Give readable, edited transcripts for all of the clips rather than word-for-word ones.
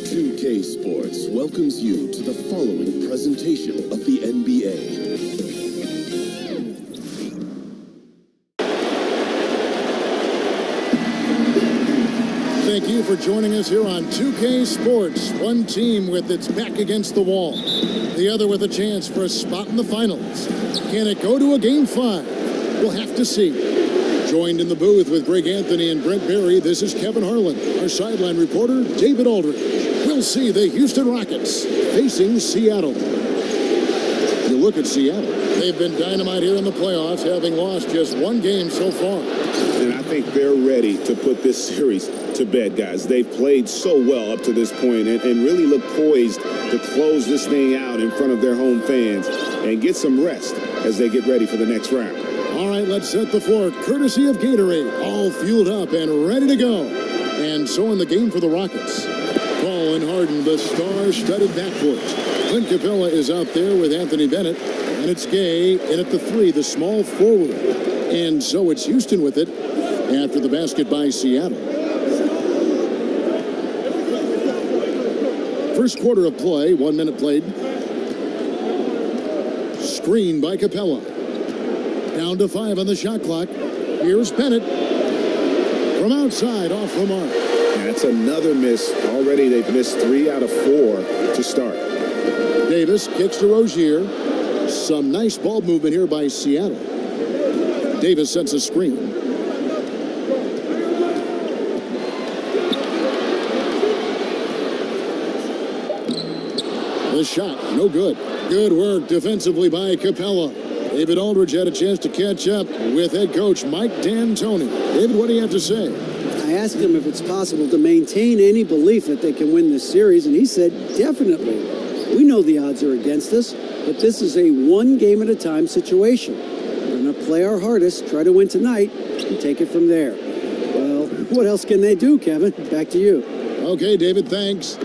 2K Sports welcomes you to the following presentation of the NBA. Thank you for joining us here on 2K Sports. One team with its back against the wall, the other with a chance for a spot in the finals. Can it go to a Game 5? We'll have to see. Joined in the booth with Greg Anthony and Brent Berry, this is Kevin Harlan. Our sideline reporter, David Aldridge. We'll see the Houston Rockets facing Seattle. You look at Seattle. They've been dynamite here in the playoffs, having lost just one game so far. And I think they're ready to put this series to bed, guys. They've played so well up to this point and really look poised to close this thing out in front of their home fans and get some rest as they get ready for the next round. All right, let's set the floor, courtesy of Gatorade, all fueled up and ready to go. And so in the game for the Rockets, Paul and Harden, the star-studded backcourt. Clint Capella is out there with Anthony Bennett, and it's Gay in at the three, the small forward. And so it's Houston with it after the basket by Seattle. First quarter of play, 1 minute played. Screen by Capella. Down to 5 on the shot clock. Here's Bennett. From outside, off the mark. That's another miss. Already they've missed 3 out of 4 to start. Davis kicks to Rozier. Some nice ball movement here by Seattle. Davis sets a screen. The shot, no good. Good work defensively by Capella. David Aldridge had a chance to catch up with head coach Mike D'Antoni. David, what do you have to say? I asked him if it's possible to maintain any belief that they can win this series, and he said, definitely. We know the odds are against us, but this is a one-game-at-a-time situation. We're going to play our hardest, try to win tonight, and take it from there. Well, what else can they do, Kevin? Back to you. Okay, David, thanks.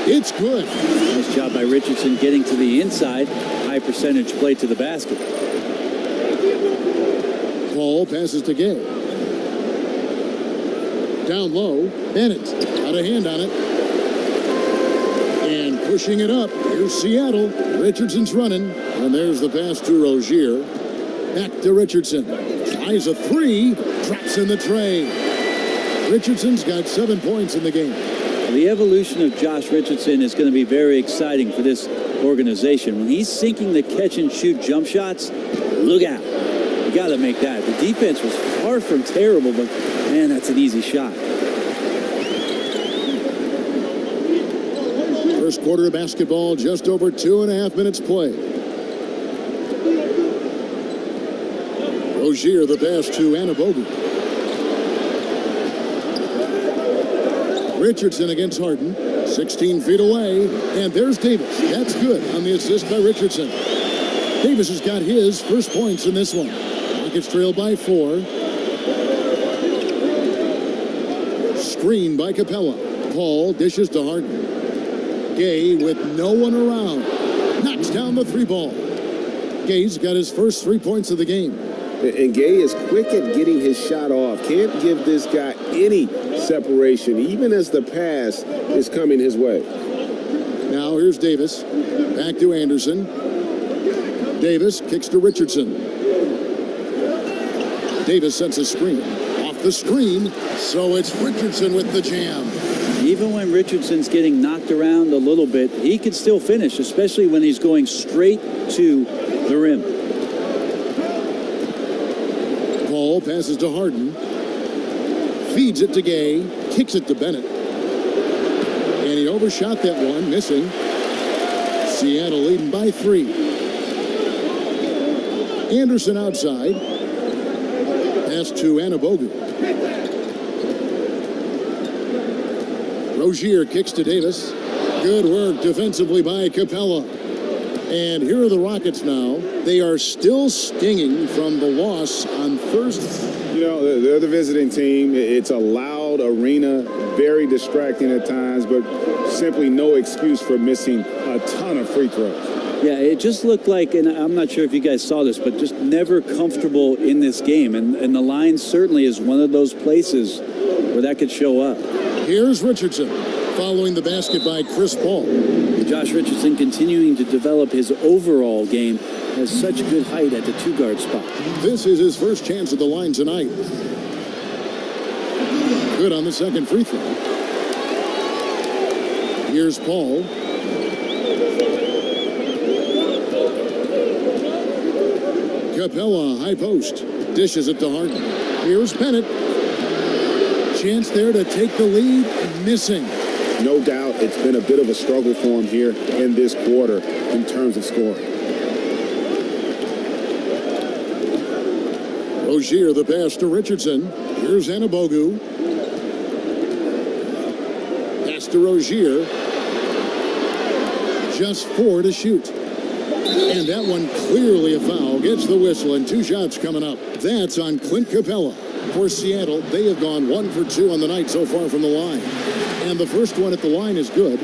It's good. Nice job by Richardson getting to the inside. High percentage play to the basket. Paul passes to Gay. Down low, Bennett got a hand on it. And pushing it up, here's Seattle. Richardson's running, and there's the pass to Rozier. Back to Richardson. Tries a three, drops in the tray. Richardson's got 7 points in the game. The evolution of Josh Richardson is going to be very exciting for this organization. When he's sinking the catch-and-shoot jump shots, look out. You got to make that. The defense was far from terrible, but, man, that's an easy shot. First quarter of basketball, just over 2.5 minutes play. Rozier, the pass to Anabogu. Richardson against Harden, 16 feet away, and there's Davis. That's good on the assist by Richardson. Davis has got his first points in this one. Rockets trail by 4. Screen by Capella. Paul dishes to Harden. Gay with no one around. Knocks down the 3-ball. Gay's got his first 3 points of the game. And Gay is quick at getting his shot off. Can't give this guy any separation, even as the pass is coming his way. Now here's Davis. Back to Anderson. Davis kicks to Richardson. Davis sets a screen. Off the screen, so it's Richardson with the jam. Even when Richardson's getting knocked around a little bit, he can still finish, especially when he's going straight to the rim. Paul passes to Harden. Feeds it to Gay. Kicks it to Bennett. And he overshot that one, missing. Seattle leading by 3. Anderson outside. Pass to Anabogu. Rozier kicks to Davis. Good work defensively by Capella. And here are the Rockets now. They are still stinging from the loss on Thursday. You know, they're the visiting team. It's a loud arena, very distracting at times, but simply no excuse for missing a ton of free throws. Yeah, it just looked like, and I'm not sure if you guys saw this, but just never comfortable in this game. And the line certainly is one of those places where that could show up. Here's Richardson, following the basket by Chris Paul. Josh Richardson continuing to develop his overall game, has such good height at the 2-guard spot. This is his first chance at the line tonight. Good on the second free throw. Here's Paul. Capella, high post. Dishes it to Harden. Here's Bennett. Chance there to take the lead. Missing. No doubt it's been a bit of a struggle for him here in this quarter in terms of scoring. Rozier, the pass to Richardson. Here's Anabogu. Pass to Rozier. Just 4 to shoot. And that one clearly a foul. Gets the whistle, and 2 shots coming up. That's on Clint Capella. For Seattle, they have gone 1 for 2 on the night so far from the line. And the first one at the line is good.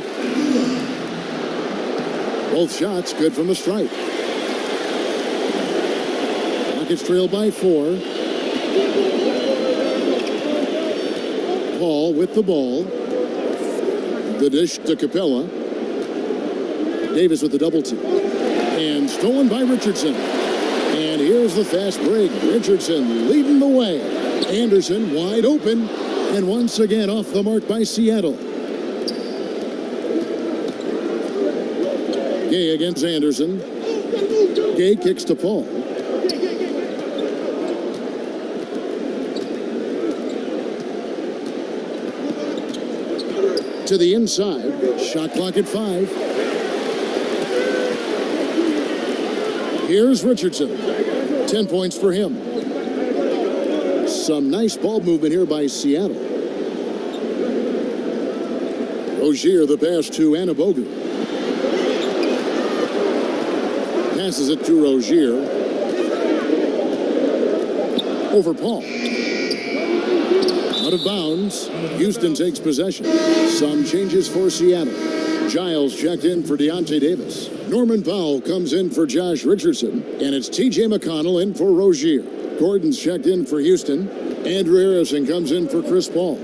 Both shots good from the stripe. Rockets trail by 4. Paul with the ball. The dish to Capella. Davis with the double team. And stolen by Richardson. And here's the fast break. Richardson leading the way. Anderson wide open. And once again off the mark by Seattle. Gay against Anderson. Gay kicks to Paul. To the inside. Shot clock at 5. Here's Richardson. 10 points for him. Some nice ball movement here by Seattle. Rozier, the pass to Anabogu. Passes it to Rozier. Over Paul. Out of bounds. Houston takes possession. Some changes for Seattle. Giles checked in for Deontay Davis. Norman Powell comes in for Josh Richardson. And it's T.J. McConnell in for Rozier. Gordon's checked in for Houston. Andrew Harrison comes in for Chris Paul.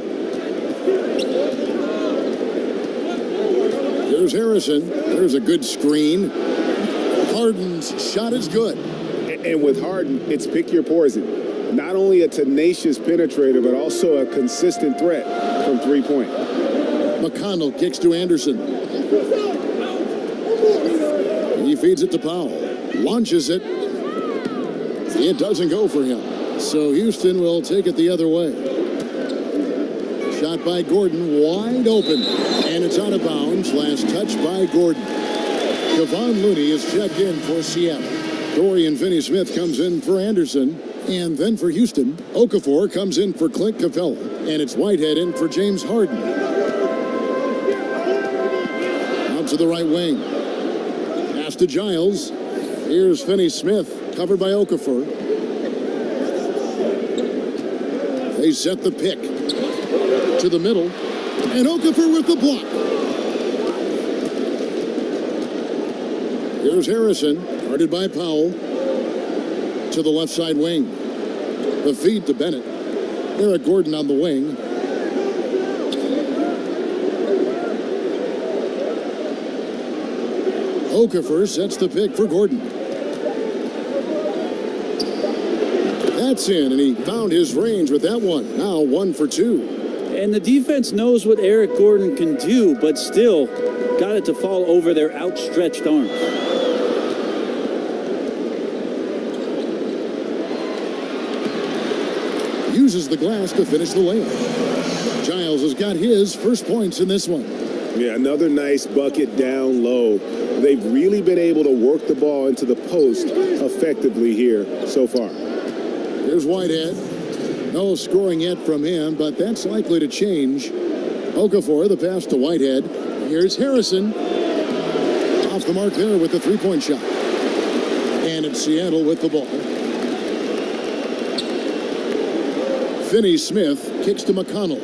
There's Harrison. There's a good screen. Harden's shot is good. And with Harden, it's pick your poison. Not only a tenacious penetrator, but also a consistent threat from three-point. McConnell kicks to Anderson. He feeds it to Powell. Launches it. It doesn't go for him. So Houston will take it the other way. Shot by Gordon, wide open. And it's out of bounds. Last touch by Gordon. Kevon Looney is checked in for Seattle. Dorian Finney-Smith comes in for Anderson. And then for Houston, Okafor comes in for Clint Capella. And it's Whitehead in for James Harden. Out to the right wing. Pass to Giles. Here's Finney-Smith, covered by Okafor. They set the pick to the middle. And Okafor with the block. Here's Harrison, guarded by Powell. To the left side wing. The feed to Bennett. Eric Gordon on the wing. Okafor sets the pick for Gordon. That's in, and he found his range with that one. Now 1 for 2. And the defense knows what Eric Gordon can do, but still got it to fall over their outstretched arms. Uses the glass to finish the layup. Giles has got his first points in this one. Yeah, another nice bucket down low. They've really been able to work the ball into the post effectively here so far. Here's Whitehead. No scoring yet from him, but that's likely to change. Okafor, the pass to Whitehead. Here's Harrison. Off the mark there with the three-point shot. And it's Seattle with the ball. Finney-Smith kicks to McConnell.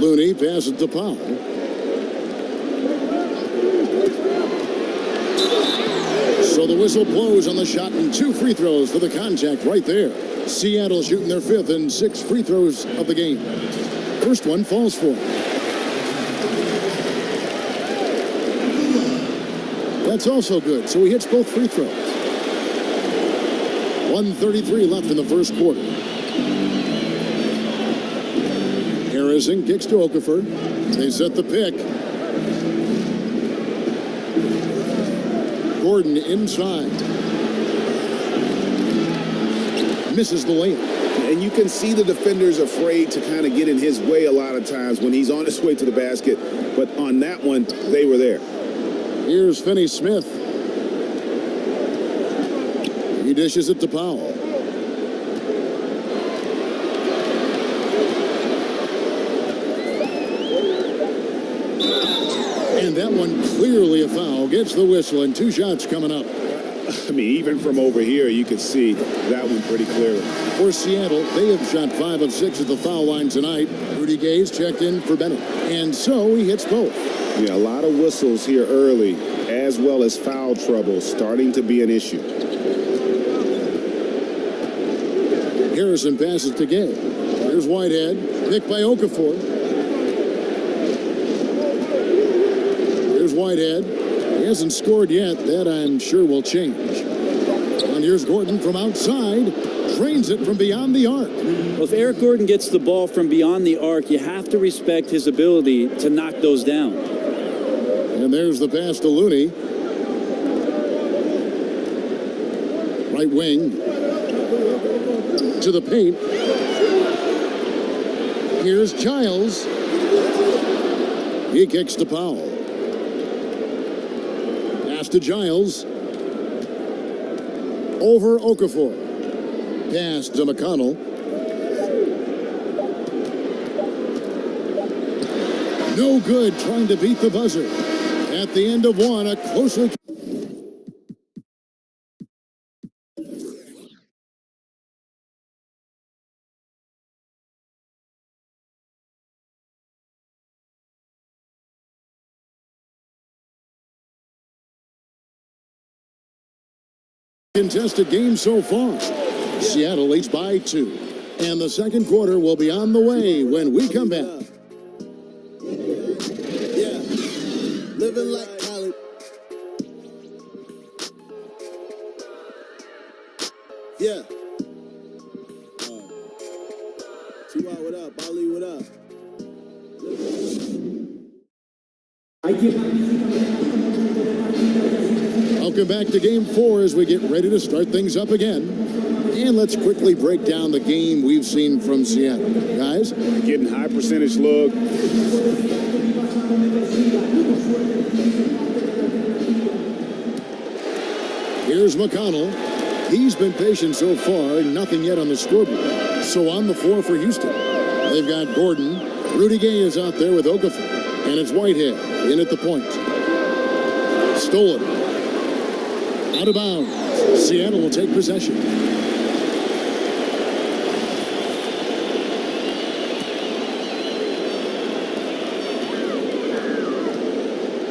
Looney passes to Powell. So the whistle blows on the shot and 2 free throws for the contact right there. Seattle shooting their 5th and 6th free throws of the game. First one falls for him. That's also good, so he hits both free throws. 1:33 left in the first quarter. Harrison kicks to Okafor. They set the pick. Gordon inside. Misses the layup. And you can see the defenders afraid to kind of get in his way a lot of times when he's on his way to the basket. But on that one, they were there. Here's Finney-Smith. He dishes it to Powell. And that one clearly a foul. Gets the whistle and 2 shots coming up. I mean, even from over here, you could see that one pretty clearly. For Seattle, they have shot 5 of 6 at the foul line tonight. Rudy Gay's checked in for Bennett. And so he hits both. Yeah, a lot of whistles here early, as well as foul trouble starting to be an issue. Harrison passes to Gay. Here's Whitehead, picked by Okafor. Here's Whitehead. He hasn't scored yet. That, I'm sure, will change. And here's Gordon from outside. Drains it from beyond the arc. Well, if Eric Gordon gets the ball from beyond the arc, you have to respect his ability to knock those down. And there's the pass to Looney. Right wing. To the paint. Here's Giles. He kicks to Powell. Pass to Giles. Over Okafor. Pass to McConnell. No good, trying to beat the buzzer. At the end of one, a closely contested game so far. Seattle leads by 2. And the second quarter will be on the way when we come back. Yeah, living like college. Yeah. T.Y., what up? Ali, what up? Welcome back to Game 4 as we get ready to start things up again. And let's quickly break down the game we've seen from Seattle. Guys? Getting high percentage look. Here's McConnell. He's been patient so far, nothing yet on the scoreboard. So on the floor for Houston. They've got Gordon. Rudy Gay is out there with Okafor. And it's Whitehead in at the point. Stolen. Out of bounds. Seattle will take possession.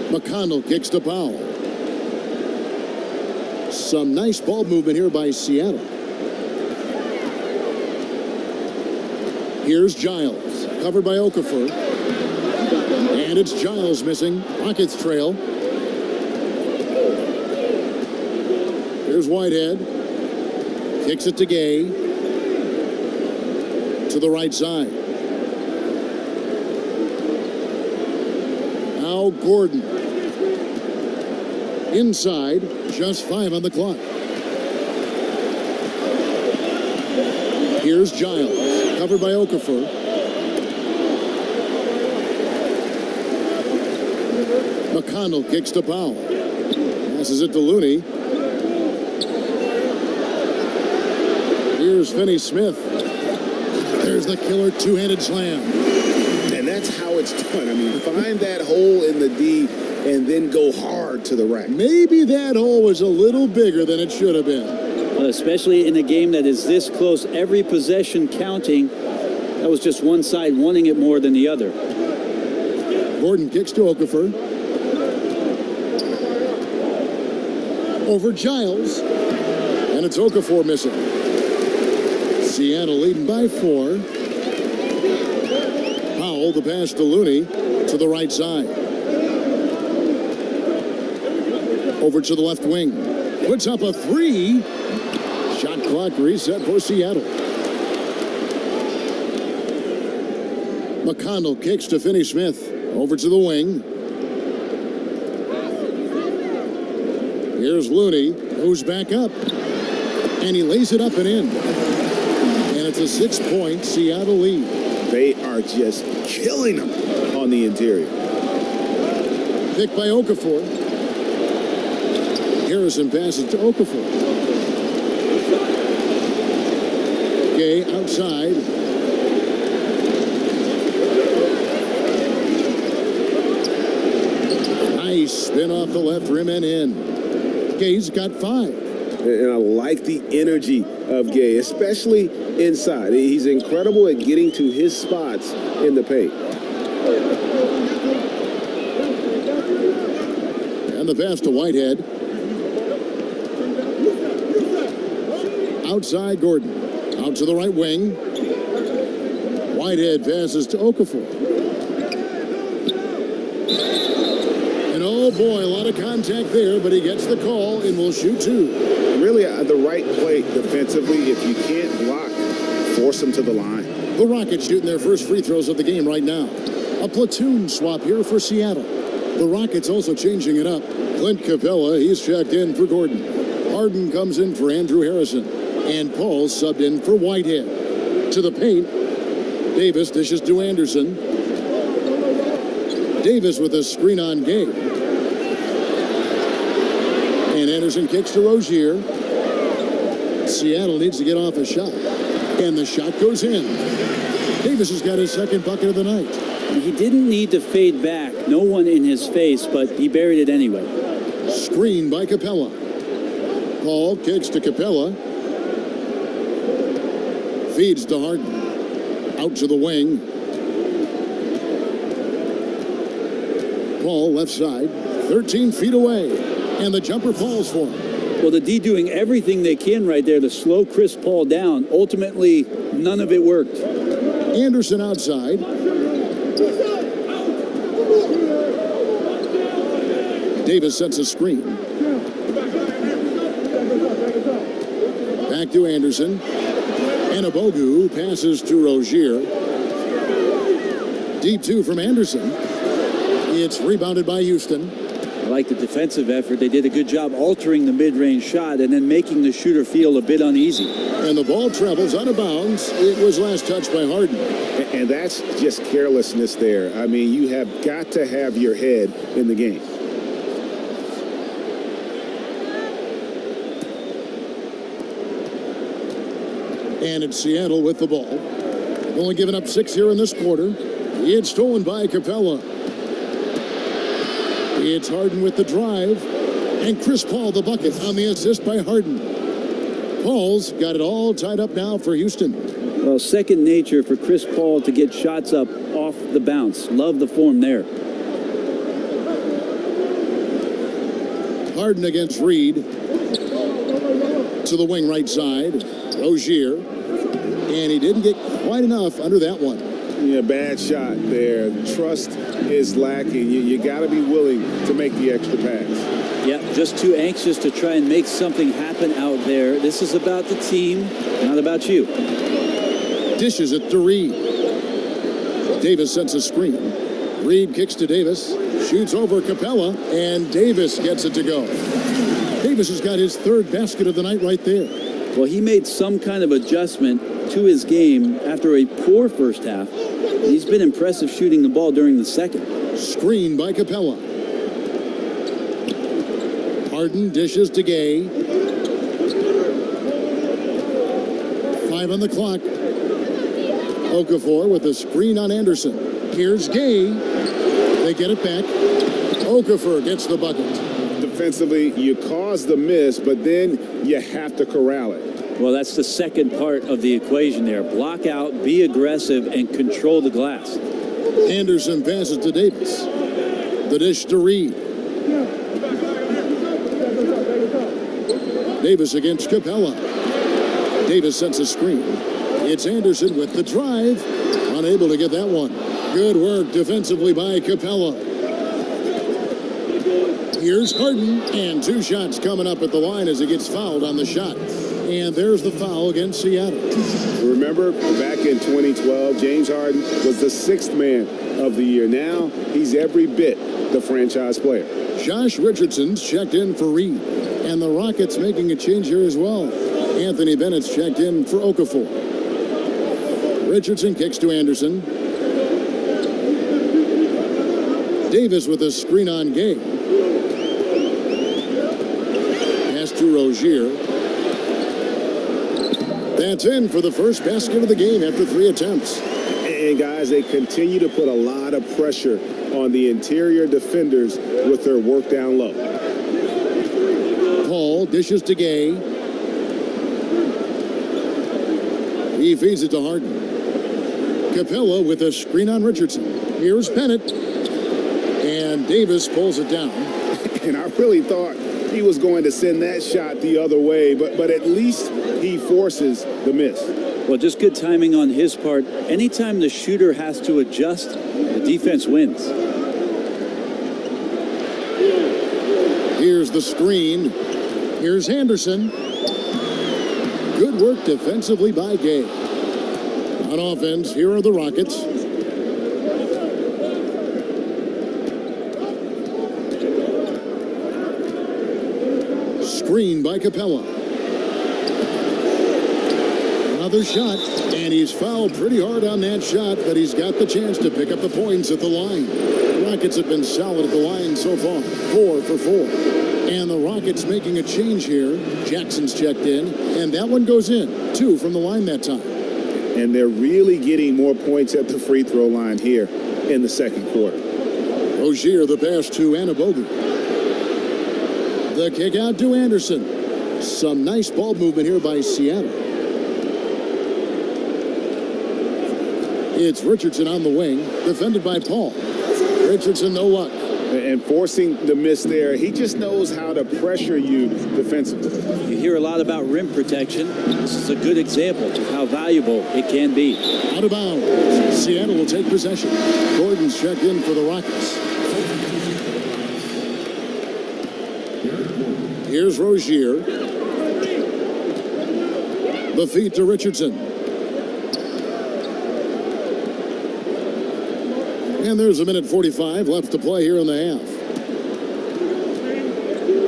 McConnell kicks to Powell. Some nice ball movement here by Seattle. Here's Giles, covered by Okafor. And it's Giles missing. Rockets trail. Here's Whitehead. Kicks it to Gay. To the right side. Now Gordon. Inside, just 5 on the clock. Here's Giles, covered by Okafor. McConnell kicks to Powell. Passes it to Looney. Here's Finney-Smith. There's the killer two-handed slam. And that's how it's done. I mean, find that hole in the D and then go hard to the rack. Maybe that hole was a little bigger than it should have been. Well, especially in a game that is this close, every possession counting. That was just one side wanting it more than the other. Gordon kicks to Okafor. Over Giles. And it's Okafor missing. Seattle leading by 4. Powell, the pass to Looney to the right side. Over to the left wing. Puts up a 3. Shot clock reset for Seattle. McConnell kicks to Finney-Smith. Over to the wing. Here's Looney. Goes back up. And he lays it up and in. And it's a 6-point Seattle lead. They are just killing them on the interior. Picked by Okafor. Harrison passes to Okafor. Gay outside. Nice spin off the left rim and in. Gay's got 5. And I like the energy of Gay, especially inside. He's incredible at getting to his spots in the paint. And the pass to Whitehead. Outside Gordon. Out to the right wing. Whitehead passes to Okafor. And oh boy, a lot of contact there, but he gets the call and will shoot 2. Really the right play defensively. If you can't block, force them to the line. The Rockets shooting their first free throws of the game right now. A platoon swap here for Seattle. The Rockets also changing it up. Clint Capella, he's checked in for Gordon. Harden comes in for Andrew Harrison. And Paul subbed in for Whitehead. To the paint. Davis dishes to Anderson. Davis with a screen on Gay. And Anderson kicks to Rozier. Seattle needs to get off a shot. And the shot goes in. Davis has got his second bucket of the night. He didn't need to fade back. No one in his face, but he buried it anyway. Screen by Capella. Paul kicks to Capella. Feeds to Harden. Out to the wing. Paul left side. 13 feet away. And the jumper falls for him. Well, the D doing everything they can right there to slow Chris Paul down. Ultimately, none of it worked. Anderson outside. Davis sets a screen. Back to Anderson. Anabogu passes to Rozier. Deep 2 from Anderson. It's rebounded by Houston. I like the defensive effort. They did a good job altering the mid-range shot and then making the shooter feel a bit uneasy. And the ball travels out of bounds. It was last touched by Harden. And that's just carelessness there. I mean, you have got to have your head in the game. And it's Seattle with the ball. Only giving up 6 here in this quarter. It's stolen by Capella. It's Harden with the drive. And Chris Paul the bucket on the assist by Harden. Paul's got it all tied up now for Houston. Well, second nature for Chris Paul to get shots up off the bounce. Love the form there. Harden against Reed. To the wing right side. Rozier. And he didn't get quite enough under that one. Yeah, bad shot there. Trust is lacking. You got to be willing to make the extra pass. Yeah, just too anxious to try and make something happen out there. This is about the team, not about you. Dishes it to Reed. Davis sets a screen. Reed kicks to Davis. Shoots over Capella. And Davis gets it to go. Davis has got his third basket of the night right there. Well, he made some kind of adjustment to his game after a poor first half. He's been impressive shooting the ball during the second. Screen by Capella. Harden dishes to Gay. 5 on the clock. Okafor with a screen on Anderson. Here's Gay. They get it back. Okafor gets the bucket. Defensively, you cause the miss, but then you have to corral it. Well, that's the second part of the equation there. Block out, be aggressive, and control the glass. Anderson passes to Davis. The dish to Reed. Davis against Capella. Davis sets a screen. It's Anderson with the drive. Unable to get that one. Good work defensively by Capella. Here's Harden, and 2 shots coming up at the line as he gets fouled on the shot. And there's the foul against Seattle. Remember, back in 2012, James Harden was the 6th man of the year. Now, he's every bit the franchise player. Josh Richardson's checked in for Reed. And the Rockets making a change here as well. Anthony Bennett's checked in for Okafor. Richardson kicks to Anderson. Davis with a screen on Gay. Pass to Rozier. That's in for the first basket of the game after 3 attempts. And guys, they continue to put a lot of pressure on the interior defenders with their work down low. Paul dishes to Gay. He feeds it to Harden. Capella with a screen on Richardson. Here's Bennett. And Davis pulls it down. And I really thought he was going to send that shot the other way, but at least he forces the miss. Well, just good timing on his part. Anytime the shooter has to adjust, the defense wins. Here's the screen. Here's Anderson. Good work defensively by Gay. On offense, here are the Rockets. Screen by Capella. Another shot, and he's fouled pretty hard on that shot, but he's got the chance to pick up the points at the line. The Rockets have been solid at the line so far, 4 for 4. And the Rockets making a change here. Jackson's checked in, and that one goes in. 2 from the line that time. And they're really getting more points at the free throw line here in the second quarter. Rozier the pass to Anabogu. The kick out to Anderson. Some nice ball movement here by Seattle. It's Richardson on the wing, defended by Paul. Richardson, no luck. And forcing the miss there, he just knows how to pressure you defensively. You hear a lot about rim protection. This is a good example of how valuable it can be. Out of bounds. Seattle will take possession. Gordon's checked in for the Rockets. Here's Rozier. The feed to Richardson. And there's 1:45 left to play here in the half.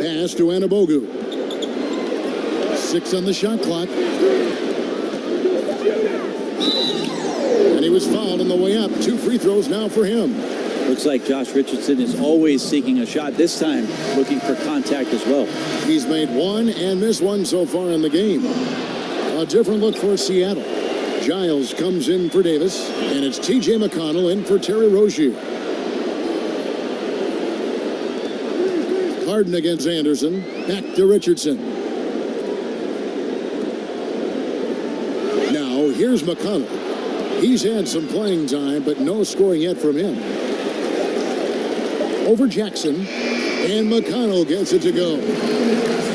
Pass to Anabogu. 6 on the shot clock. And he was fouled on the way up. 2 free throws now for him. Looks like Josh Richardson is always seeking a shot, this time looking for contact as well. He's made 1 and missed 1 so far in the game. A different look for Seattle. Giles comes in for Davis, and it's T.J. McConnell in for Terry Rozier. Harden against Anderson. Back to Richardson. Now, here's McConnell. He's had some playing time, but no scoring yet from him. Over Jackson, and McConnell gets it to go.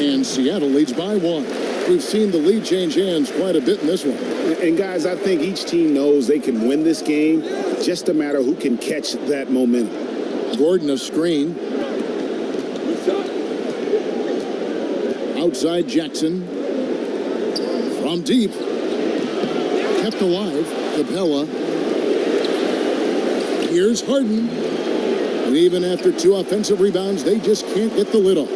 And Seattle leads by 1. We've seen the lead change hands quite a bit in this one. And guys, I think each team knows they can win this game. Just a matter who can catch that momentum. Gordon a screen. Outside Jackson. From deep. Kept alive. Capella. Here's Harden. And even after 2 offensive rebounds, they just can't get the lid off.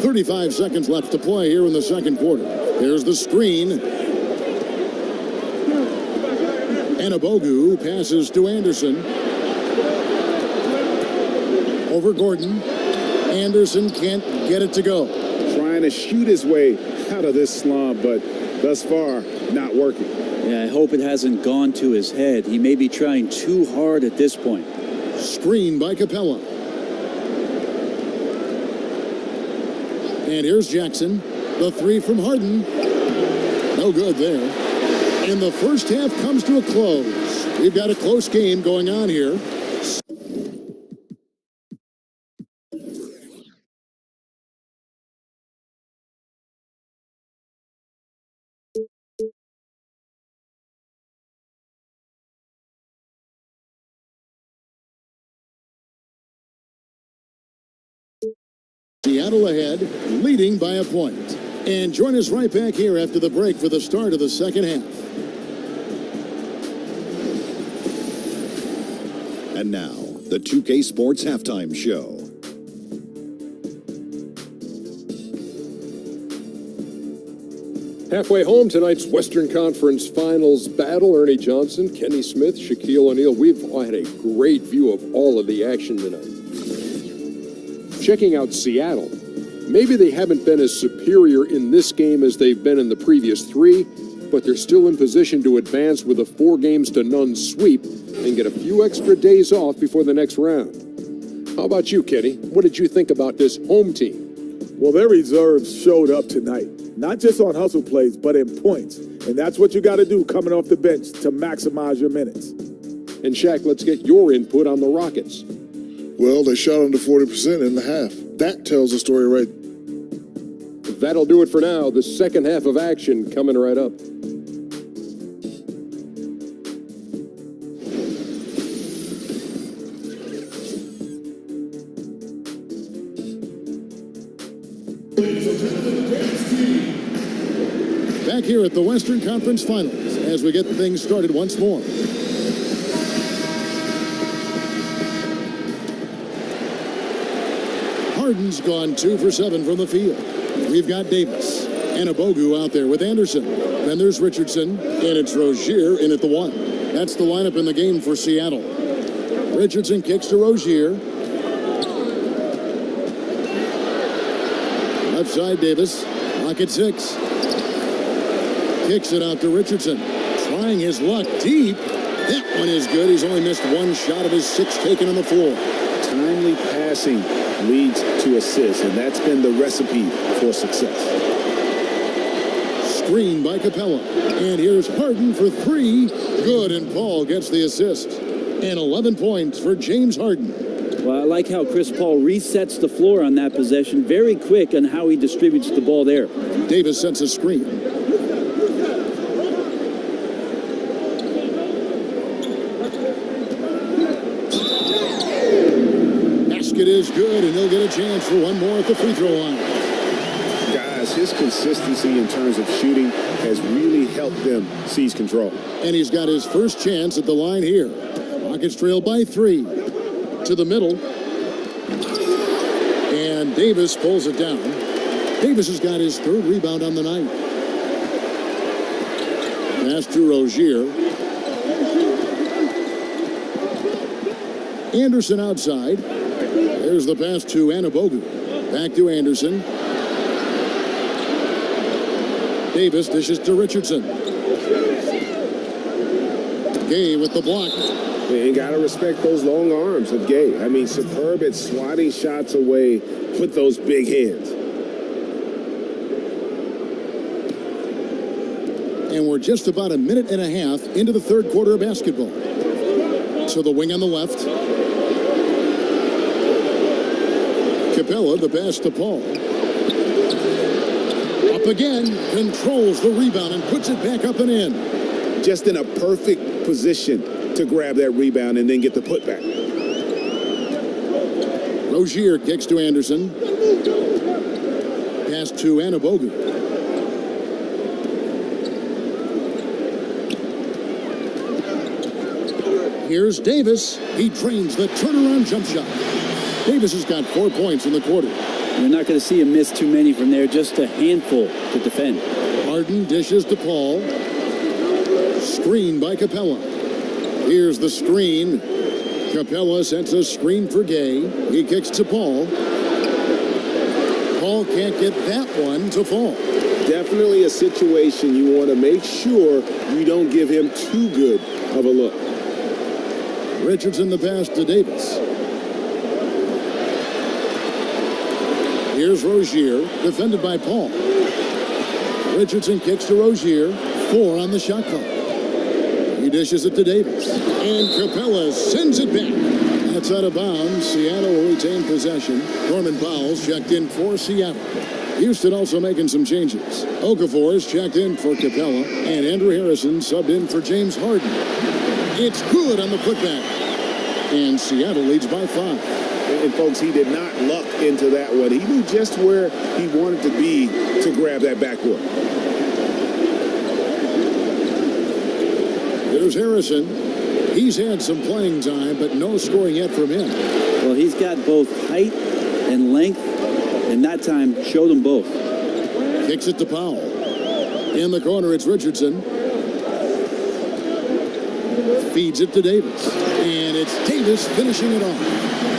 35 seconds left to play here in the second quarter. There's the screen. Anabogu passes to Anderson. Over Gordon. Anderson can't get it to go. Trying to shoot his way out of this slump, but thus far, not working. Yeah, I hope it hasn't gone to his head. He may be trying too hard at this point. Screen by Capella. And here's Jackson. The 3 from Harden. No good there. And the first half comes to a close. We've got a close game going on here. Seattle ahead, leading by a point. And join us right back here after the break for the start of the second half. And now, the 2K Sports Halftime Show. Halfway home, tonight's Western Confernce Finals battle. Ernie Johnson, Kenny Smith, Shaquille O'Neal. We've had a great view of all of the action tonight. Checking out Seattle. Maybe they haven't been as superior in this game as they've been in the previous three, but they're still in position to advance with a 4-0 sweep and get a few extra days off before the next round. How about you, Kenny? What did you think about this home team? Well, their reserves showed up tonight, not just on hustle plays, but in points. And that's what you got to do coming off the bench to maximize your minutes. And Shaq, let's get your input on the Rockets. Well, they shot under 40% in the half. That tells the story right. That'll do it for now. The second half of action coming right up. Back here at the Western Confernce Finals as we get things started once more. Harden's gone 2 for 7 from the field. We've got Davis and Abogu out there with Anderson. Then there's Richardson, and it's Rozier in at the 1. That's the lineup in the game for Seattle. Richardson kicks to Rozier. Left side, Davis. Pocket 6. Kicks it out to Richardson. Trying his luck deep. That one is good. He's only missed 1 shot of his 6 taken on the floor. Timely passing leads to assists, and that's been the recipe for success. Screen by Capella. And here's Harden for 3. Good, and Paul gets the assist. And 11 points for James Harden. Well, I like how Chris Paul resets the floor on that possession. Very quick on how he distributes the ball there. Davis sets a screen. Basket is good, and he'll get a chance for one more at the free throw line. Guys, his consistency in terms of shooting has really helped them seize control. And he's got his first chance at the line here. Rockets trail by 3. To the middle. And Davis pulls it down. Davis has got his 3rd rebound on the night. Pass to Rozier. Anderson outside. There's the pass to Anabogu. Back to Anderson. Davis dishes to Richardson. Gay with the block. And got to respect those long arms of Gay. I mean, superb at swatting shots away with those big hands. And we're just about a minute and a half into the 3rd quarter of basketball. So the wing on the left. Capella, the pass to Paul. Up again, controls the rebound and puts it back up and in. Just in a perfect position to grab that rebound and then get the putback. Rozier kicks to Anderson. Pass to Anabogu. Here's Davis. He drains the turnaround jump shot. Davis has got 4 points in the quarter. You're not going to see him miss too many from there, just a handful to defend. Harden dishes to Paul. Screen by Capella. Here's the screen. Capella sets a screen for Gay. He kicks to Paul. Paul can't get that one to fall. Definitely a situation you want to make sure you don't give him too good of a look. Richardson the pass to Davis. Here's Rozier, defended by Paul. Richardson kicks to Rozier. 4 on the shot clock. He dishes it to Davis. And Capella sends it back. That's out of bounds. Seattle will retain possession. Norman Powell's checked in for Seattle. Houston also making some changes. Okafor is checked in for Capella. And Andrew Harrison subbed in for James Harden. It's good on the putback. and Seattle leads by 5. And folks, he did not luck into that one. He knew just where he wanted to be to grab that backboard. Here's Harrison. He's had some playing time, but no scoring yet from him. Well, he's got both height and length, and that time showed them both. Kicks it to Powell. In the corner, it's Richardson. Feeds it to Davis. And it's Davis finishing it off.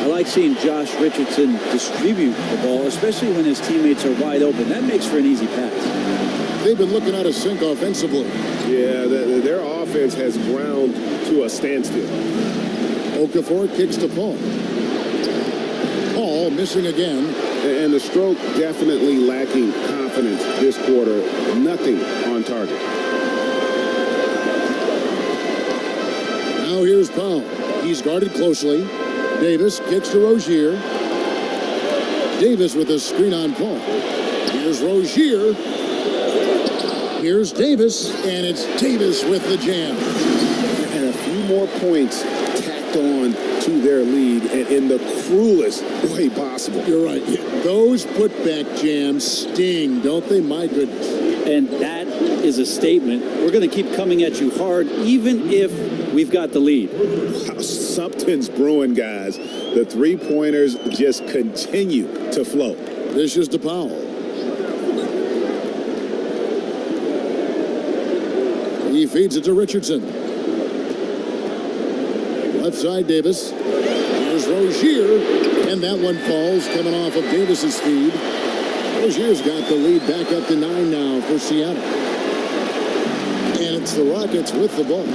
I like seeing Josh Richardson distribute the ball, especially when his teammates are wide open. That makes for an easy pass. They've been looking out of sync offensively. Yeah, their offense has ground to a standstill. Okafor kicks to Paul. Paul missing again. And the stroke definitely lacking confidence this quarter. Nothing on target. Now here's Powell. He's guarded closely. Davis kicks to Rozier. Davis with a screen on Paul. Here's Rozier. Here's Davis, and it's Davis with the jam. And a few more points tacked on to their lead, and in the cruelest way possible. You're right. Those putback jams sting, don't they? My goodness. And that is a statement. We're going to keep coming at you hard, even if we've got the lead. Wow, something's brewing, guys. The three-pointers just continue to flow. This is to Powell. He feeds it to Richardson. Left side, Davis. Here's Rozier. And that one falls, coming off of Davis's feed. Rozier's got the lead back up to 9 now for Seattle. And it's the Rockets with the ball.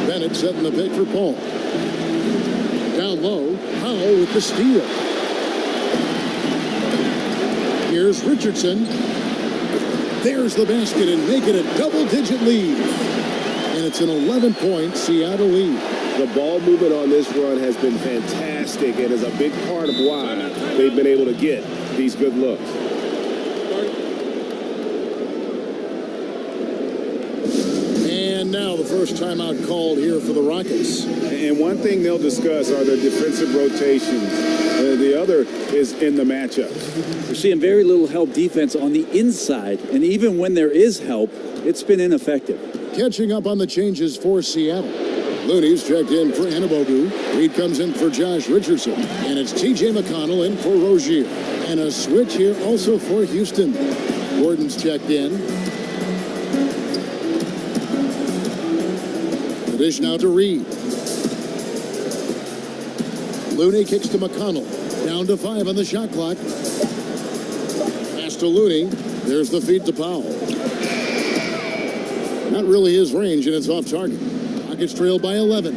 Bennett setting the pick for Paul. Down low, Powell with the steal. Here's Richardson. There's the basket and make it a double-digit lead. And it's an 11-point Seattle lead. The ball movement on this run has been fantastic and is a big part of why they've been able to get these good looks. And now the first timeout called here for the Rockets. And one thing they'll discuss are their defensive rotations. The other is in the matchup. We're seeing very little help defense on the inside, and even when there is help, it's been ineffective. Catching up on the changes for Seattle. Looney's checked in for Anunoby. Reed comes in for Josh Richardson. And it's T.J. McConnell in for Rozier. And a switch here also for Houston. Gordon's checked in. The dish now to Reed. Looney kicks to McConnell. Down to 5 on the shot clock. Pass to Looney. There's the feed to Powell. Not really his range, and it's off target. Rockets trail by 11.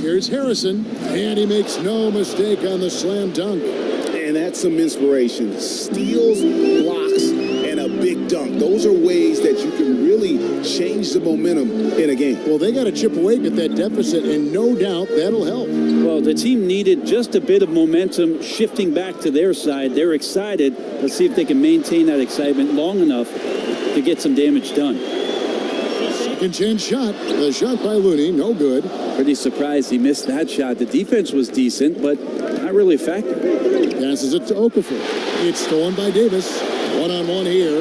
Here's Harrison, and he makes no mistake on the slam dunk. And that's some inspiration. Steals, blocks, and a big dunk. Those are ways that you can really change the momentum in a game. Well, they got to chip away at that deficit, and no doubt that'll help. Well, the team needed just a bit of momentum shifting back to their side. They're excited. Let's see if they can maintain that excitement long enough to get some damage done. Second chance shot. The shot by Looney, no good. Pretty surprised he missed that shot. The defense was decent, but not really a factor. Passes it to Okafor. It's stolen by Davis. One-on-one here.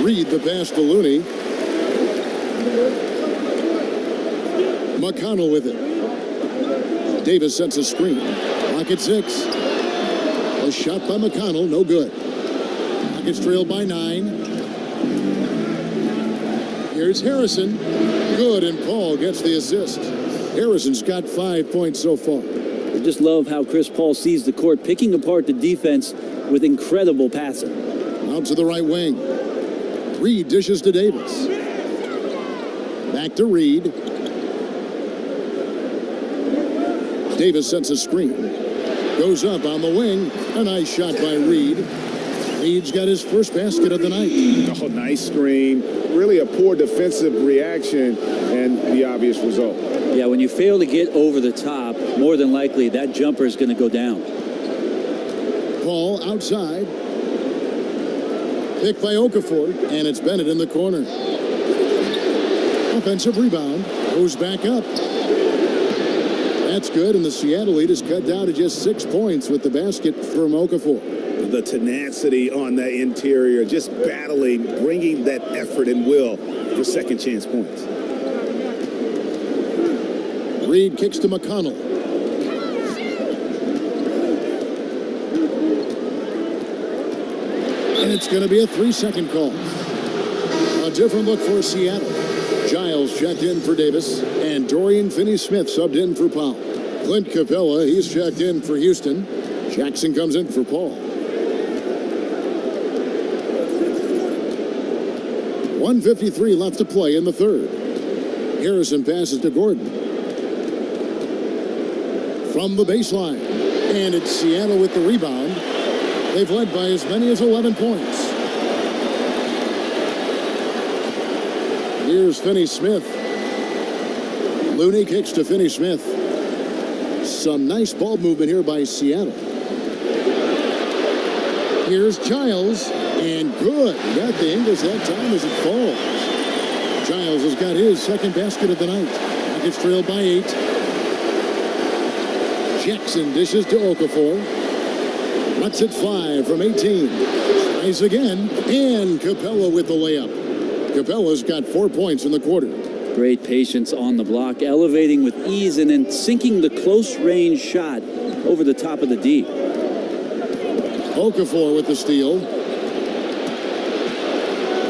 Reed the pass to Looney. McConnell with it. Davis sets a screen. Rocket 6. A shot by McConnell, no good. Rockets trail by 9. Here's Harrison. Good, and Paul gets the assist. Harrison's got 5 points so far. I just love how Chris Paul sees the court, picking apart the defense with incredible passing. Out to the right wing. Reed dishes to Davis. Back to Reed. Davis sets a screen. Goes up on the wing. A nice shot by Reed. Reed's got his first basket of the night. Oh, nice screen. Really a poor defensive reaction and the obvious result. Yeah, when you fail to get over the top, more than likely that jumper is going to go down. Paul outside. Picked by Okafor, and it's Bennett in the corner. Offensive rebound. Goes back up. That's good, and the Seattle lead is cut down to just 6 points with the basket from Okafor. The tenacity on that interior, just battling, bringing that effort and will for second chance points. Reed kicks to McConnell. And it's going to be a 3-second call. A different look for Seattle. Giles checked in for Davis, and Dorian Finney-Smith subbed in for Powell. Clint Capella, he's checked in for Houston. Jackson comes in for Paul. 1:53 left to play in the third. Harrison passes to Gordon. From the baseline. And it's Seattle with the rebound. They've led by as many as 11 points. Here's Finney-Smith. Looney kicks to Finney-Smith. Some nice ball movement here by Seattle. Here's Giles, and good. He got the Ingles that time as it falls. Giles has got his second basket of the night. Rockets trailed by 8. Jackson dishes to Okafor. Lets it fly from 18. Tries again, and Capella with the layup. Capella's got 4 points in the quarter. Great patience on the block, elevating with ease and then sinking the close-range shot over the top of the D. Okafor with the steal.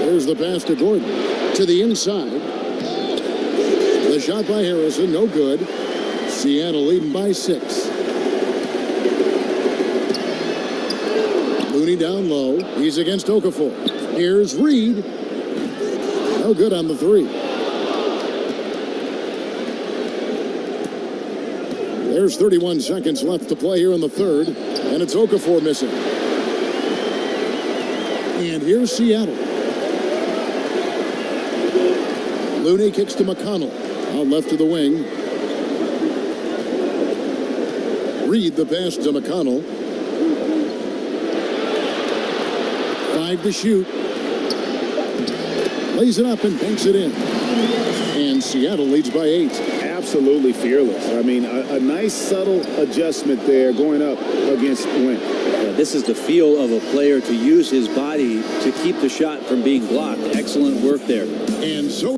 There's the pass to Gordon. To the inside. The shot by Harrison, no good. Seattle leading by 6. Looney down low. He's against Okafor. Here's Reed. No good on the 3. There's 31 seconds left to play here in the third, and it's Okafor missing. And here's Seattle. Looney kicks to McConnell. Out left to the wing. Reed the pass to McConnell. 5 to shoot. Lays it up and banks it in. And Seattle leads by 8. Absolutely fearless. I mean, a nice subtle adjustment there going up against Wentz. Yeah, this is the feel of a player to use his body to keep the shot from being blocked. Excellent work there. And so...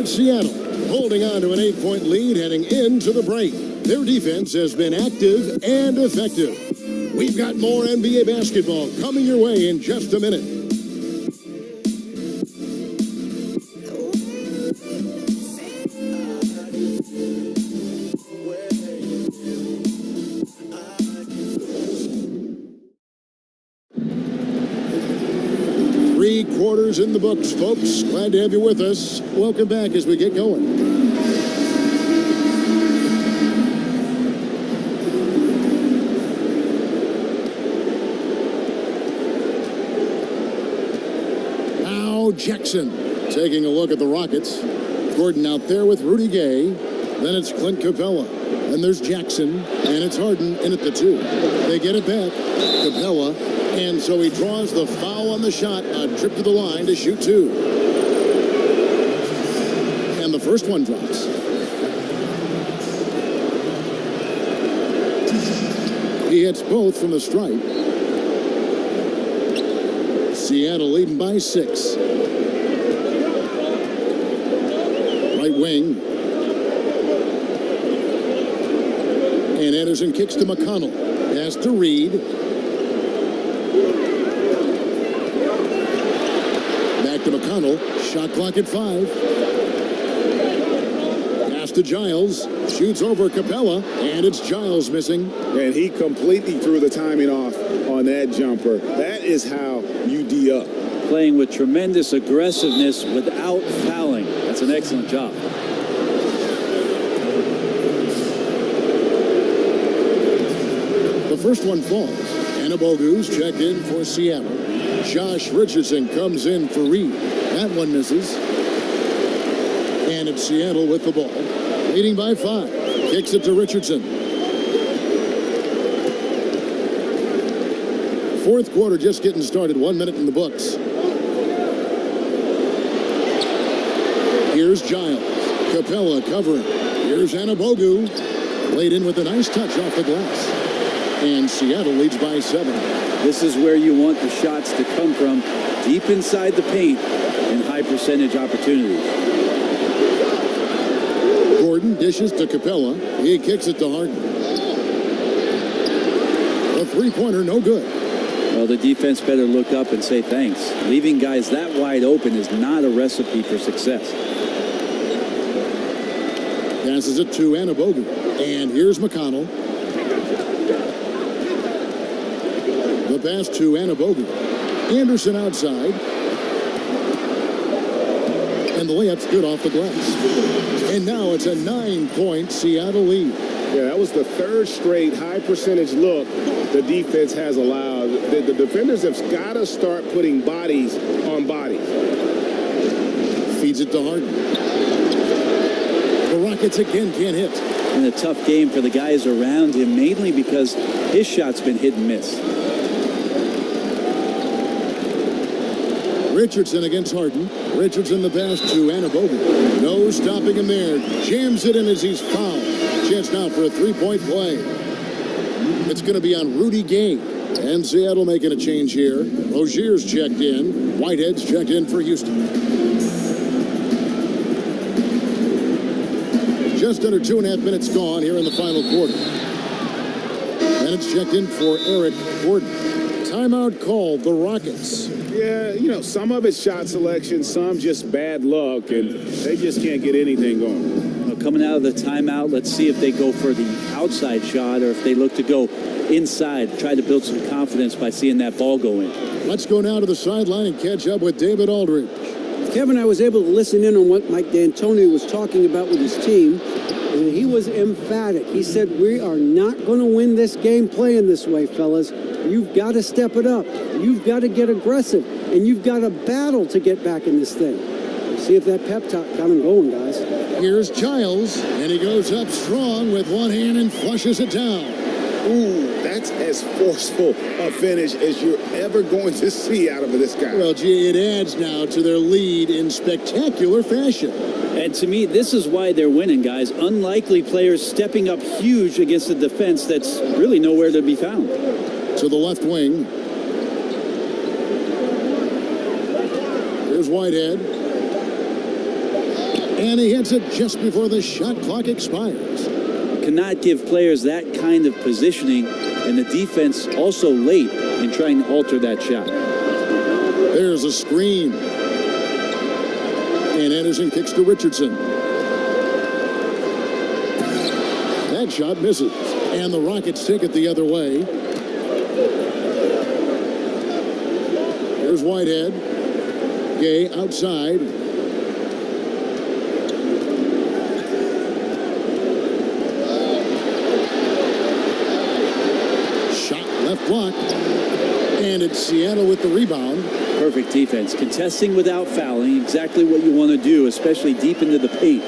Seattle holding on to an 8-point lead heading into the break. Their defense has been active and effective. We've got more NBA basketball coming your way in just a minute. Quarters in the books, folks. Glad to have you with us. Welcome back as we get going. Now Jackson taking a look at the Rockets. Gordon out there with Rudy Gay. Then it's Clint Capella. Then there's Jackson. And it's Harden in at the 2. They get it back. Capella. And so he draws the foul on the shot, a trip to the line to shoot 2. And the first one drops. He hits both from the stripe. Seattle leading by 6. Right wing. And Anderson kicks to McConnell. Pass to Reed. Back to McConnell. Shot clock at 5. Pass to Giles. Shoots over Capella. And it's Giles missing. And he completely threw the timing off on that jumper. That is how you D up playing with tremendous aggressiveness without fouling. That's an excellent job. The first one falls. Anabogu's checked in for Seattle. Josh Richardson comes in for Reed. That one misses. And it's Seattle with the ball. Leading by 5. Kicks it to Richardson. Fourth quarter just getting started. 1 minute in the books. Here's Giles. Capella covering. Here's Anabogu. Laid in with a nice touch off the glass. And Seattle leads by 7. This is where you want the shots to come from, deep inside the paint and high percentage opportunities. Gordon dishes to Capella. He kicks it to Harden. The three-pointer no good. Well, the defense better look up and say thanks. Leaving guys that wide open is not a recipe for success. Passes it to Anabogu. And here's McConnell. The pass to Anabogu. Anderson outside. And the layup's good off the glass. And now it's a 9-point Seattle lead. Yeah, that was the third straight high percentage look the defense has allowed. The defenders have got to start putting bodies on bodies. Feeds it to Harden. The Rockets again can't hit. And a tough game for the guys around him, mainly because his shot's been hit and miss. Richardson against Harden. Richardson the pass to Anabogu. No stopping him there. Jams it in as he's fouled. Chance now for a three-point play. It's going to be on Rudy Gay. And Seattle making a change here. Rozier's checked in. Whitehead's checked in for Houston. Just under 2.5 minutes gone here in the final quarter. And it's checked in for Eric Gordon. Timeout called, the Rockets. Yeah, you know, some of it's shot selection, some just bad luck, and they just can't get anything going. Well, coming out of the timeout, let's see if they go for the outside shot or if they look to go inside, try to build some confidence by seeing that ball go in. Let's go now to the sideline and catch up with David Aldridge. Kevin, I was able to listen in on what Mike D'Antoni was talking about with his team, and he was emphatic. He said, we are not going to win this game playing this way, fellas. You've got to step it up. You've got to get aggressive, and you've got to battle to get back in this thing. See if that pep talk got him going, guys. Here's Giles, and he goes up strong with one hand and flushes it down. Ooh, that's as forceful a finish as you're ever going to see out of this guy. Well, gee, it adds now to their lead in spectacular fashion. And to me, this is why they're winning, guys. Unlikely players stepping up huge against a defense that's really nowhere to be found. To the left wing. Here's Whitehead. And he hits it just before the shot clock expires. Cannot give players that kind of positioning, and the defense also late in trying to alter that shot. There's a screen. And Anderson kicks to Richardson. That shot misses. And the Rockets take it the other way. Here's Whitehead. Gay outside. Shot left block. And it's Seattle with the rebound. Perfect defense. Contesting without fouling, exactly what you want to do, especially deep into the paint.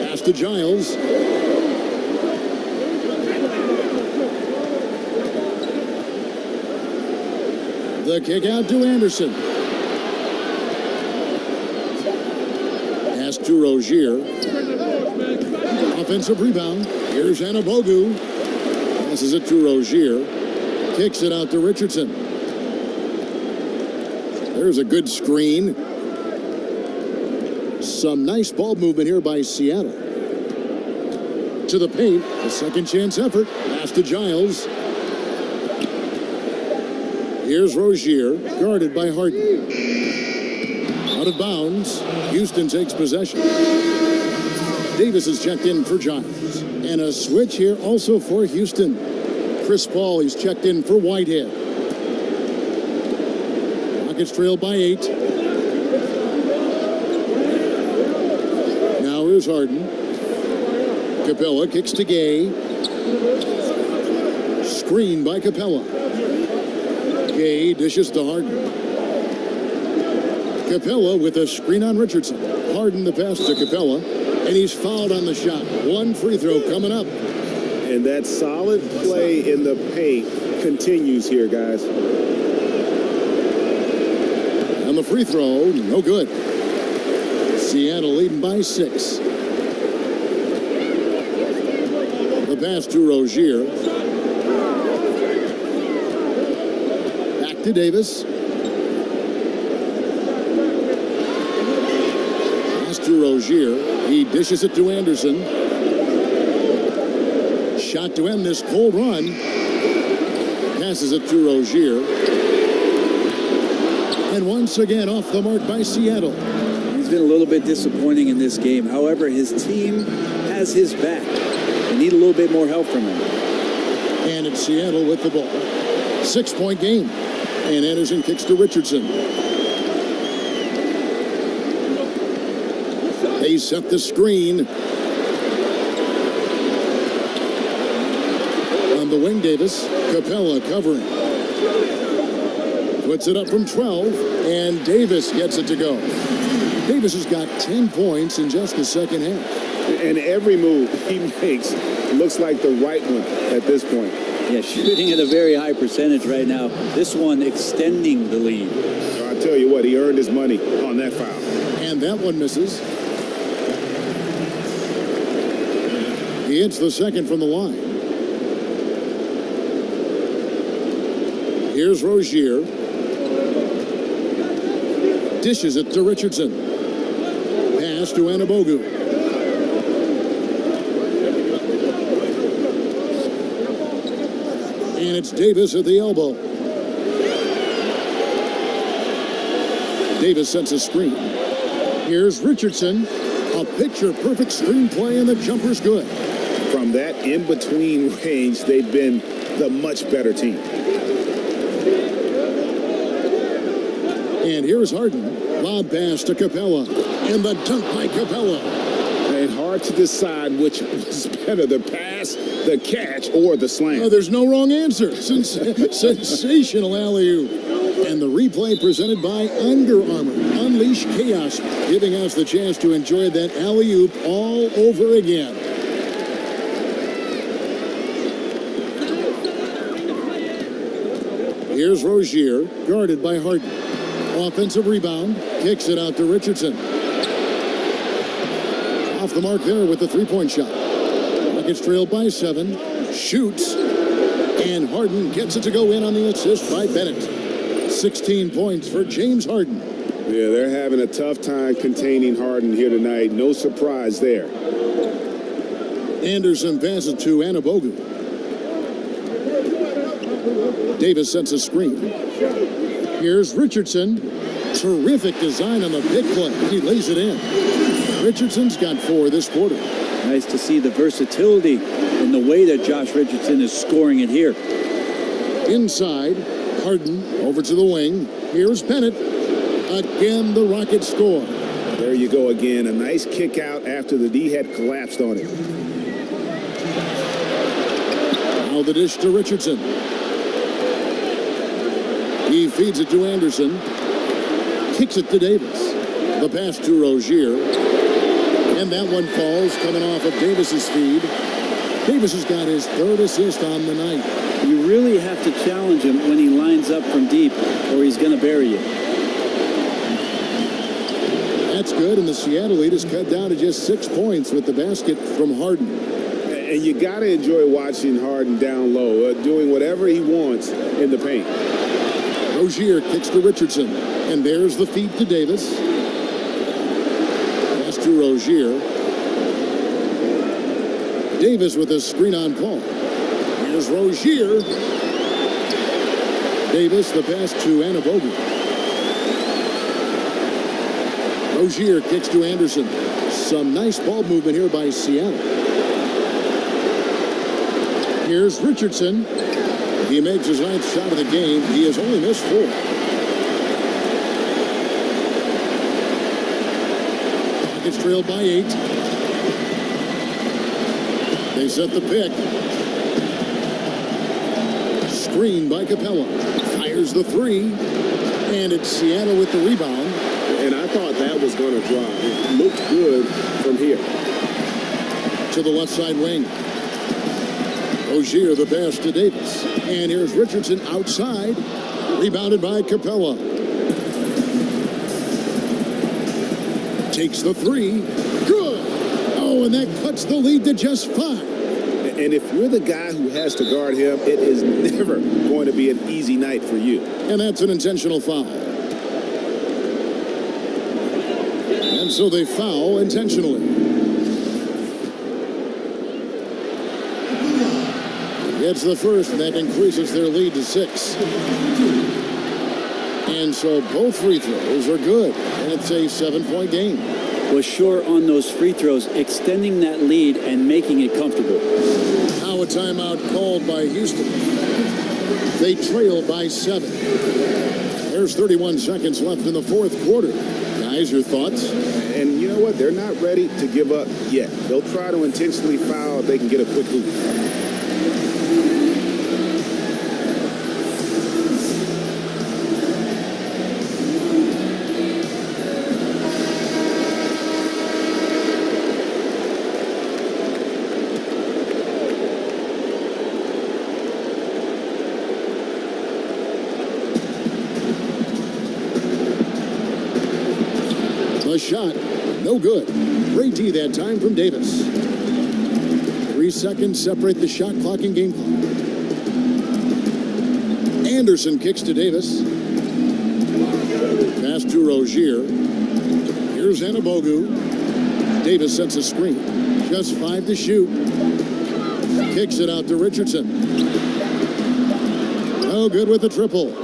Pass to Giles. The kick out to Anderson. Pass to Rozier. Offensive rebound. Here's Anabogu. Passes it to Rozier. Kicks it out to Richardson. There's a good screen. Some nice ball movement here by Seattle. To the paint. A second chance effort. Pass to Giles. Here's Rozier, guarded by Harden. Out of bounds. Houston takes possession. Davis is checked in for Giles. And a switch here also for Houston. Chris Paul, he's checked in for Whitehead. Rockets trail by 8. Now here's Harden. Capella kicks to Gay. Screen by Capella. Gay dishes to Harden. Capella with a screen on Richardson. Harden the pass to Capella, and he's fouled on the shot. One free throw coming up. And that solid play in the paint continues here, guys. And the free throw, no good. Seattle leading by 6. The pass to Rozier. Back to Davis. Pass to Rozier. He dishes it to Anderson. Shot to end this cold run. Passes it to Rozier. And once again off the mark by Seattle. He's been a little bit disappointing in this game. However, his team has his back. They need a little bit more help from him. And it's Seattle with the ball. 6-point game. And Anderson kicks to Richardson. They set the screen. On the wing, Davis. Capella covering. Puts it up from 12. And Davis gets it to go. Davis has got 10 points in just the second half. And every move he makes looks like the right one at this point. Yeah, shooting at a very high percentage right now. This one extending the lead. I tell you what, he earned his money on that foul. And that one misses. He hits the second from the line. Here's Rozier. Dishes it to Richardson. Pass to Anabogu. And it's Davis at the elbow. Davis sets a screen. Here's Richardson. A picture-perfect screen play, and the jumper's good. From that in-between range, they've been the much better team. And here's Harden. Lob pass to Capella. And the dunk by Capella. And hard to decide which was better, the pass, the catch, or the slam. Oh, there's no wrong answer. Sensational alley-oop. And the replay presented by Under Armour. Unleash chaos, giving us the chance to enjoy that alley-oop all over again. Here's Rozier, guarded by Harden. Offensive rebound, kicks it out to Richardson. Off the mark there with the three-point shot. Rockets trail by 7, shoots, and Harden gets it to go in on the assist by Bennett. 16 points for James Harden. Yeah, they're having a tough time containing Harden here tonight. No surprise there. Anderson passes to Anabogu. Davis sets a screen. Here's Richardson. Terrific design on the big play. He lays it in. Richardson's got 4 this quarter. Nice to see the versatility in the way that Josh Richardson is scoring it here. Inside, Harden over to the wing. Here's Bennett. Again, the Rockets score. There you go again. A nice kick out after the D had collapsed on it. Now the dish to Richardson. He feeds it to Anderson. Kicks it to Davis. The pass to Rozier. And that one falls coming off of Davis's feed. Davis has got his 3rd assist on the night. You really have to challenge him when he lines up from deep, or he's going to bury you. That's good, and the Seattle lead is cut down to just 6 points with the basket from Harden. And you got to enjoy watching Harden down low, doing whatever he wants in the paint. Rozier kicks to Richardson, and there's the feed to Davis. Pass to Rozier. Davis with a screen on Paul. Here's Rozier. Davis, the pass to Anabogu. Rozier kicks to Anderson. Some nice ball movement here by Seattle. Here's Richardson. He makes his 9th shot of the game. He has only missed 4. Rockets trailed by 8. They set the pick. Screen by Capella. Fires the 3. And it's Seattle with the rebound. And I thought that was going to drop. It looked good from here. To the left side wing. Rozier the pass to Davis. And here's Richardson outside. Rebounded by Capella. Takes the 3. Good. Oh, and that cuts the lead to just 5. And if you're the guy who has to guard him, it is never going to be an easy night for you. And that's an intentional foul. And so they foul intentionally. It's the first, and that increases their lead to 6. And so both free throws are good, and it's a 7-point game. Was short on those free throws, extending that lead and making it comfortable. Now a timeout called by Houston. They trail by 7. There's 31 seconds left in the fourth quarter. Guys, your thoughts? And you know what? They're not ready to give up yet. They'll try to intentionally foul if they can get a quick hoop. A shot, no good. Great D that time from Davis. 3 seconds separate the shot clock and game clock. Anderson kicks to Davis. Pass to Rozier. Here's Anabogu. Davis sets a screen. Just 5 to shoot. Kicks it out to Richardson. No good with the triple.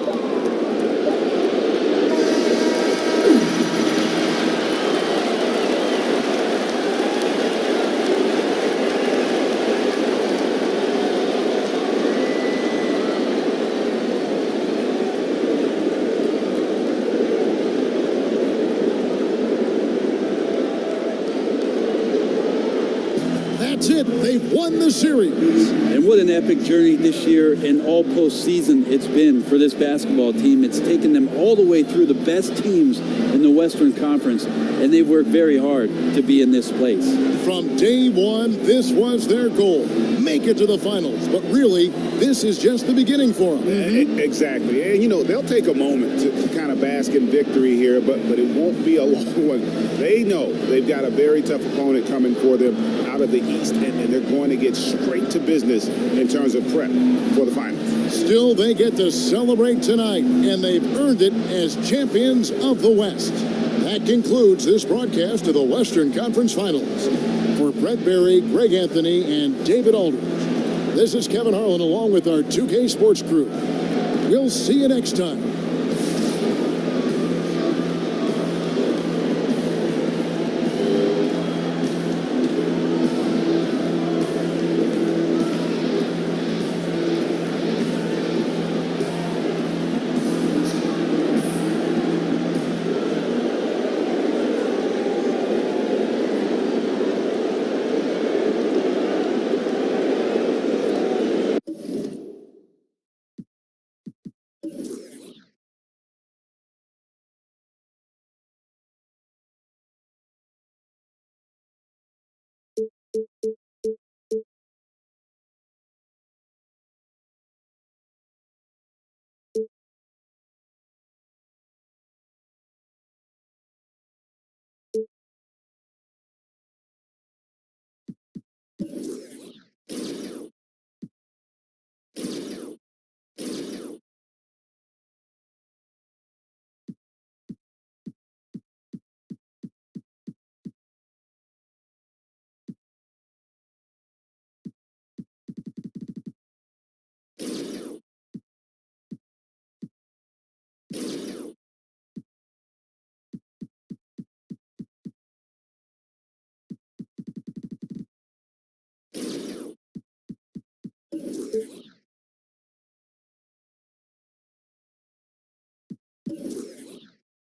That's it. They've won the series. And what an epic journey this year and all postseason it's been for this basketball team. It's taken them all the way through the best teams in the Western Conference, and they've worked very hard to be in this place. From day one, this was their goal. Make it to the finals. But really, this is just the beginning for them. Exactly. And, you know, they'll take a moment to kind of bask in victory here, but it won't be a long one. They know they've got a very tough opponent coming for them out of the East, and they're going to get straight to business in terms of prep for the finals. Still, they get to celebrate tonight, and they've earned it as champions of the West. That concludes this broadcast of the Western Conference Finals. For Brett Berry, Greg Anthony, and David Aldridge, this is Kevin Harlan along with our 2K Sports crew. We'll see you next time.